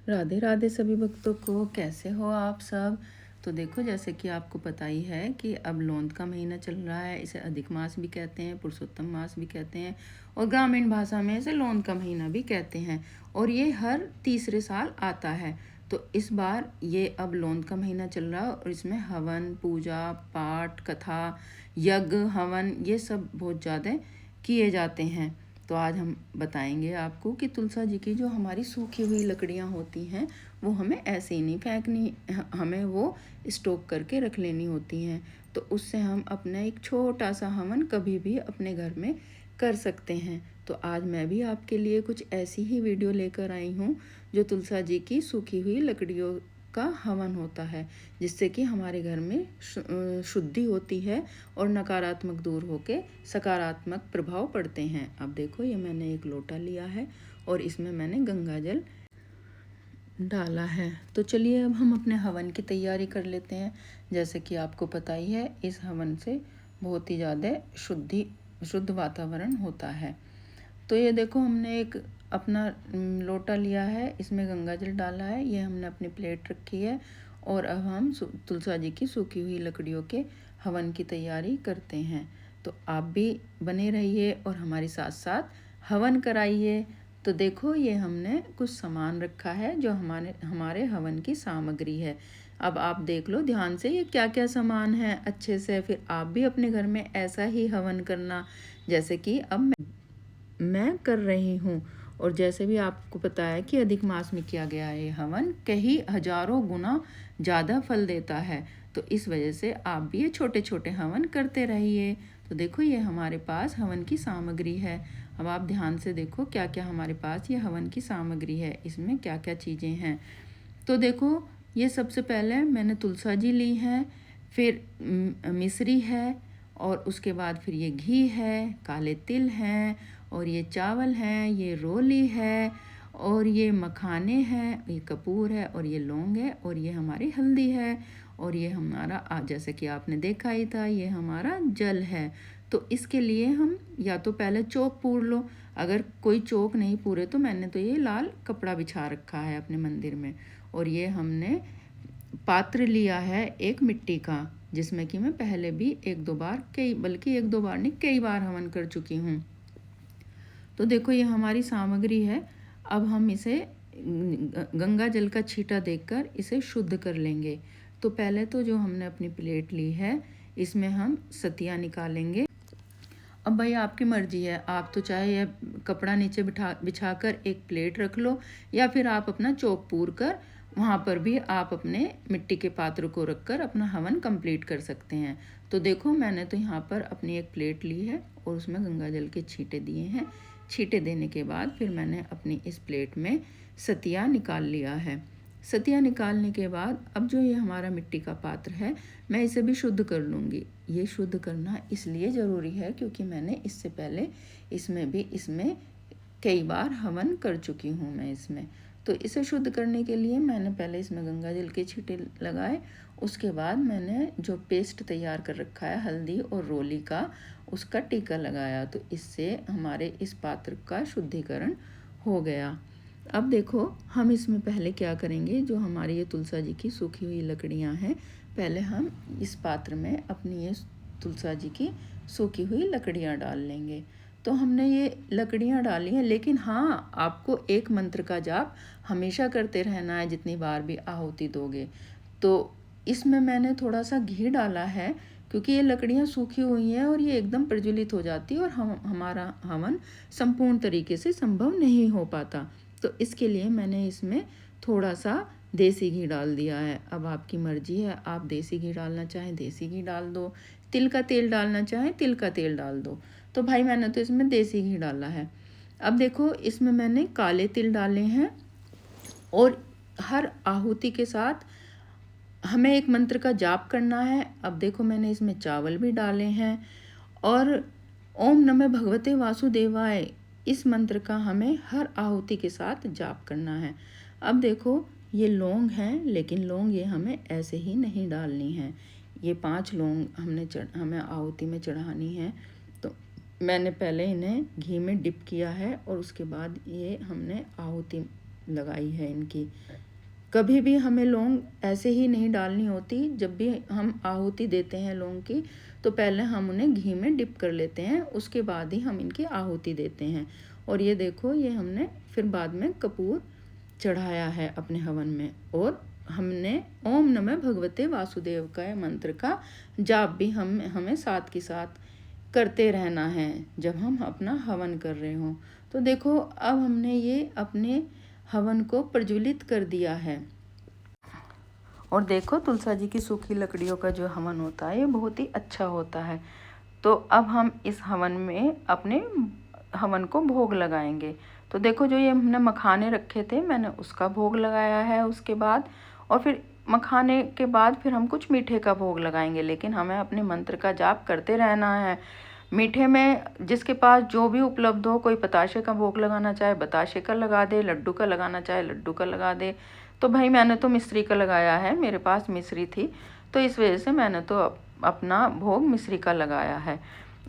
राधे राधे सभी भक्तों को। कैसे हो आप सब। तो देखो, जैसे कि आपको पता ही है कि अब लोंद का महीना चल रहा है। इसे अधिक मास भी कहते हैं, पुरुषोत्तम मास भी कहते हैं, और ग्रामीण भाषा में इसे लोंद का महीना भी कहते हैं। और ये हर तीसरे साल आता है। तो इस बार ये अब लोंद का महीना चल रहा है और इसमें हवन, पूजा पाठ, कथा, यज्ञ, हवन ये सब बहुत ज़्यादा किए जाते हैं। तो आज हम बताएंगे आपको कि तुलसा जी की जो हमारी सूखी हुई लकड़ियाँ होती हैं वो हमें ऐसे ही नहीं फेंकनी, हमें वो स्टॉक करके रख लेनी होती हैं। तो उससे हम अपना एक छोटा सा हवन कभी भी अपने घर में कर सकते हैं। तो आज मैं भी आपके लिए कुछ ऐसी ही वीडियो लेकर आई हूँ जो तुलसा जी की सूखी हुई लकड़ियों का हवन होता है, जिससे कि हमारे घर में शुद्धि होती है और नकारात्मक दूर होके सकारात्मक प्रभाव पड़ते हैं। अब देखो, ये मैंने एक लोटा लिया है और इसमें मैंने गंगा जल डाला है। तो चलिए अब हम अपने हवन की तैयारी कर लेते हैं। जैसे कि आपको पता ही है, इस हवन से बहुत ही ज़्यादा शुद्ध वातावरण होता है। तो ये देखो, हमने एक अपना लोटा लिया है, इसमें गंगा जल डाला है, ये हमने अपनी प्लेट रखी है। और अब हम तुलसा जी की सूखी हुई लकड़ियों के हवन की तैयारी करते हैं। तो आप भी बने रहिए और हमारे साथ साथ हवन कराइए। तो देखो, ये हमने कुछ सामान रखा है जो हमारे हवन की सामग्री है। अब आप देख लो ध्यान से ये क्या क्या सामान है अच्छे से, फिर आप भी अपने घर में ऐसा ही हवन करना जैसे कि अब मैं कर रही हूँ। और जैसे भी आपको पता है कि अधिक मास में किया गया है हवन कई हजारों गुना ज़्यादा फल देता है। तो इस वजह से आप भी ये छोटे छोटे हवन करते रहिए। तो देखो, ये हमारे पास हवन की सामग्री है। अब आप ध्यान से देखो क्या क्या हमारे पास ये हवन की सामग्री है, इसमें क्या क्या चीज़ें हैं। तो देखो, ये सबसे पहले मैंने तुलसा जी ली हैं, फिर मिश्री है, और उसके बाद फिर ये घी है, काले तिल हैं, और ये चावल हैं, ये रोली है, और ये मखाने हैं, ये कपूर है, और ये लौंग है, और ये हमारी हल्दी है, और ये हमारा जैसे कि आपने देखा ही था, ये हमारा जल है। तो इसके लिए हम या तो पहले चौक पूर लो, अगर कोई चौक नहीं पूरे तो मैंने तो ये लाल कपड़ा बिछा रखा है अपने मंदिर में। और ये हमने पात्र लिया है एक मिट्टी का, जिसमें कि मैं पहले भी एक दो बार बल्कि एक दो बार नहीं, कई बार हवन कर चुकी हूँ। तो देखो, ये हमारी सामग्री है। अब हम इसे गंगा जल का छींटा देकर इसे शुद्ध कर लेंगे। तो पहले तो जो हमने अपनी प्लेट ली है, इसमें हम सतिया निकालेंगे। अब भाई आपकी मर्जी है, आप तो चाहे यह कपड़ा नीचे बिछाकर एक प्लेट रख लो, या फिर आप अपना चौक पूर कर वहाँ पर भी आप अपने मिट्टी के पात्र को रखकर अपना हवन कंप्लीट कर सकते हैं। तो देखो, मैंने तो यहाँ पर अपनी एक प्लेट ली है और उसमें गंगा जल के छींटे दिए हैं। छींटे देने के बाद फिर मैंने अपनी इस प्लेट में सतिया निकाल लिया है। सतिया निकालने के बाद अब जो ये हमारा मिट्टी का पात्र है, मैं इसे भी शुद्ध कर लूँगी। ये शुद्ध करना इसलिए ज़रूरी है क्योंकि मैंने इससे पहले इसमें कई बार हवन कर चुकी हूँ मैं इसमें। तो इसे शुद्ध करने के लिए मैंने पहले इसमें गंगा जल के छींटे लगाए। उसके बाद मैंने जो पेस्ट तैयार कर रखा है हल्दी और रोली का, उसका टीका लगाया। तो इससे हमारे इस पात्र का शुद्धिकरण हो गया। अब देखो, हम इसमें पहले क्या करेंगे, जो हमारी ये तुलसा जी की सूखी हुई लकड़ियाँ हैं, पहले हम इस पात्र में अपनी ये तुलसा जी की सूखी हुई लकड़ियाँ डाल लेंगे। तो हमने ये लकड़ियाँ डाली हैं, लेकिन हाँ, आपको एक मंत्र का जाप हमेशा करते रहना है जितनी बार भी आहुति दोगे। तो इसमें मैंने थोड़ा सा घी डाला है क्योंकि ये लकड़ियाँ सूखी हुई हैं और ये एकदम प्रज्वलित हो जाती है और हमारा हवन संपूर्ण तरीके से संभव नहीं हो पाता। तो इसके लिए मैंने इसमें थोड़ा सा देसी घी डाल दिया है। अब आपकी मर्जी है, आप देसी घी डालना चाहें देसी घी डाल दो, तिल का तेल डालना चाहें तिल का तेल डाल दो। तो भाई मैंने तो इसमें देसी घी डाला है। अब देखो, इसमें मैंने काले तिल डाले हैं और हर आहुति के साथ हमें एक मंत्र का जाप करना है। अब देखो, मैंने इसमें चावल भी डाले हैं और ओम नमः भगवते वासुदेवाय, इस मंत्र का हमें हर आहुति के साथ जाप करना है। अब देखो, ये लौंग हैं, लेकिन लौंग ये हमें ऐसे ही नहीं डालनी है। ये 5 लौंग हमें आहुति में चढ़ानी है। तो मैंने पहले इन्हें घी में डिप किया है और उसके बाद ये हमने आहुति लगाई है इनकी। कभी भी हमें लौंग ऐसे ही नहीं डालनी होती। जब भी हम आहुति देते हैं लौंग की तो पहले हम उन्हें घी में डिप कर लेते हैं, उसके बाद ही हम इनकी आहुति देते हैं। और ये देखो, ये हमने फिर बाद में कपूर चढ़ाया है अपने हवन में। और हमने ओम नमः भगवते वासुदेव का मंत्र का जाप भी हमें साथ के साथ करते रहना है जब हम अपना हवन कर रहे हों। तो देखो, अब हमने ये अपने हवन को प्रज्वलित कर दिया है। और देखो, तुलसा जी की सूखी लकड़ियों का जो हवन होता है ये बहुत ही अच्छा होता है। तो अब हम इस हवन में अपने हवन को भोग लगाएंगे। तो देखो, जो ये हमने मखाने रखे थे मैंने उसका भोग लगाया है उसके बाद। और फिर मखाने के बाद फिर हम कुछ मीठे का भोग लगाएंगे, लेकिन हमें अपने मंत्र का जाप करते रहना है। मीठे में जिसके पास जो भी उपलब्ध हो, कोई बताशे का भोग लगाना चाहे बताशे का लगा दे, लड्डू का लगाना चाहे लड्डू का लगा दे। तो भाई मैंने तो मिश्री का लगाया है, मेरे पास मिश्री थी तो इस वजह से मैंने तो अपना भोग मिश्री का लगाया है।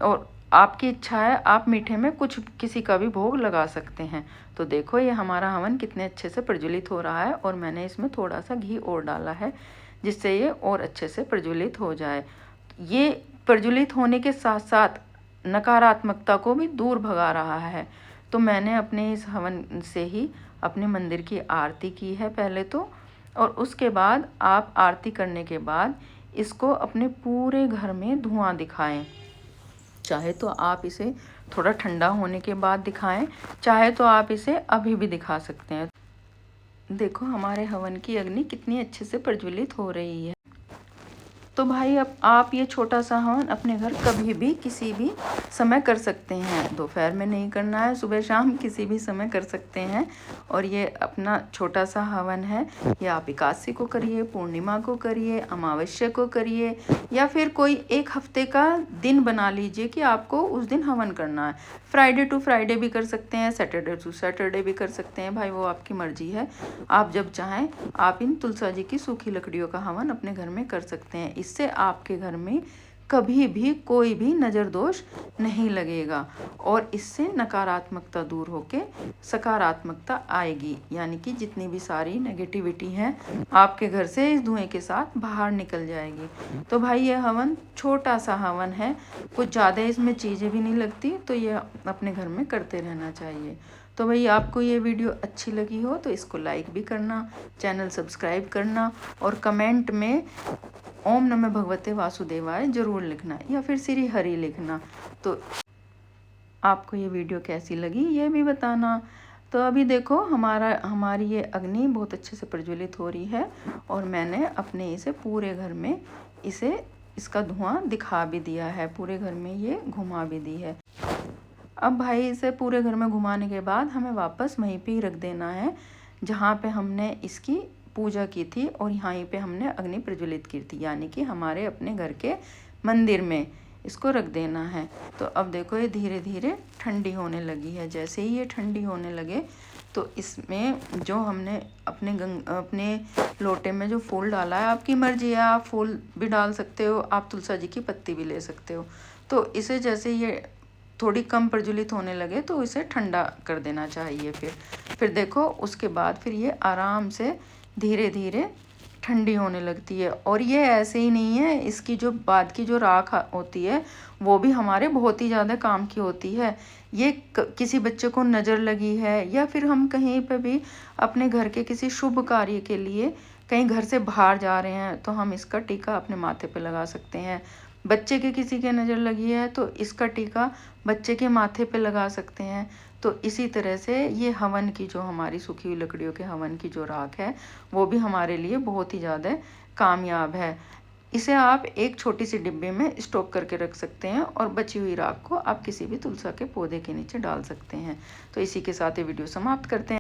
और आपकी इच्छा है, आप मीठे में कुछ किसी का भी भोग लगा सकते हैं। तो देखो, ये हमारा हवन कितने अच्छे से प्रज्वलित हो रहा है। और मैंने इसमें थोड़ा सा घी और डाला है जिससे ये और अच्छे से प्रज्वलित हो जाए। ये प्रज्वलित होने के साथ साथ नकारात्मकता को भी दूर भगा रहा है। तो मैंने अपने इस हवन से ही अपने मंदिर की आरती की है पहले तो। और उसके बाद आप आरती करने के बाद इसको अपने पूरे घर में धुआं दिखाएं। चाहे तो आप इसे थोड़ा ठंडा होने के बाद दिखाएं, चाहे तो आप इसे अभी भी दिखा सकते हैं। देखो, हमारे हवन की अग्नि कितनी अच्छे से प्रज्वलित हो रही है। तो भाई, अब आप ये छोटा सा हवन अपने घर कभी भी किसी भी समय कर सकते हैं। दोपहर में नहीं करना है, सुबह शाम किसी भी समय कर सकते हैं। और ये अपना छोटा सा हवन है, ये आप एकादशी को करिए, पूर्णिमा को करिए, अमावस्या को करिए, या फिर कोई एक हफ्ते का दिन बना लीजिए कि आपको उस दिन हवन करना है। फ्राइडे टू फ्राइडे भी कर सकते हैं, सैटरडे टू सैटरडे भी कर सकते हैं, भाई वो आपकी मर्जी है। आप जब चाहें आप इन तुलसा जी की सूखी लकड़ियों का हवन अपने घर में कर सकते हैं। इससे आपके घर में कभी भी कोई भी नज़र दोष नहीं लगेगा और इससे नकारात्मकता दूर होके सकारात्मकता आएगी। यानी कि जितनी भी सारी नेगेटिविटी है आपके घर से इस धुएं के साथ बाहर निकल जाएगी। तो भाई, ये हवन छोटा सा हवन है, कुछ ज़्यादा इसमें चीज़ें भी नहीं लगती, तो ये अपने घर में करते रहना चाहिए। तो भाई, आपको ये वीडियो अच्छी लगी हो तो इसको लाइक भी करना, चैनल सब्सक्राइब करना और कमेंट में ओम नमः भगवते वासुदेवाय जरूर लिखना या फिर श्री हरि लिखना। तो आपको ये वीडियो कैसी लगी ये भी बताना। तो अभी देखो, हमारी ये अग्नि बहुत अच्छे से प्रज्वलित हो रही है और मैंने अपने इसे पूरे घर में इसका धुआं दिखा भी दिया है, पूरे घर में ये घुमा भी दी है। अब भाई, इसे पूरे घर में घुमाने के बाद हमें वापस वहीं पे ही रख देना है जहाँ पे हमने इसकी पूजा की थी और यहीं पे हमने अग्नि प्रज्वलित की थी, यानी कि हमारे अपने घर के मंदिर में इसको रख देना है। तो अब देखो, ये धीरे धीरे ठंडी होने लगी है। जैसे ही ये ठंडी होने लगे तो इसमें जो हमने अपने लोटे में जो फूल डाला है, आपकी मर्जी है, आप फूल भी डाल सकते हो, आप तुलसा जी की पत्ती भी ले सकते हो। तो इसे जैसे ये थोड़ी कम प्रज्वलित होने लगे तो इसे ठंडा कर देना चाहिए। फिर देखो, उसके बाद फिर ये आराम से धीरे धीरे ठंडी होने लगती है। और ये ऐसे ही नहीं है, इसकी जो बाद की जो राख होती है वो भी हमारे बहुत ही ज़्यादा काम की होती है। ये किसी बच्चे को नज़र लगी है या फिर हम कहीं पे भी अपने घर के किसी शुभ कार्य के लिए कहीं घर से बाहर जा रहे हैं तो हम इसका टीका अपने माथे पे लगा सकते हैं। बच्चे के किसी के नज़र लगी है तो इसका टीका बच्चे के माथे पे लगा सकते हैं। तो इसी तरह से ये हवन की जो हमारी सूखी हुई लकड़ियों के हवन की जो राख है वो भी हमारे लिए बहुत ही ज़्यादा कामयाब है। इसे आप एक छोटी सी डिब्बे में स्टॉक करके रख सकते हैं और बची हुई राख को आप किसी भी तुलसा के पौधे के नीचे डाल सकते हैं। तो इसी के साथ ये वीडियो समाप्त करते हैं।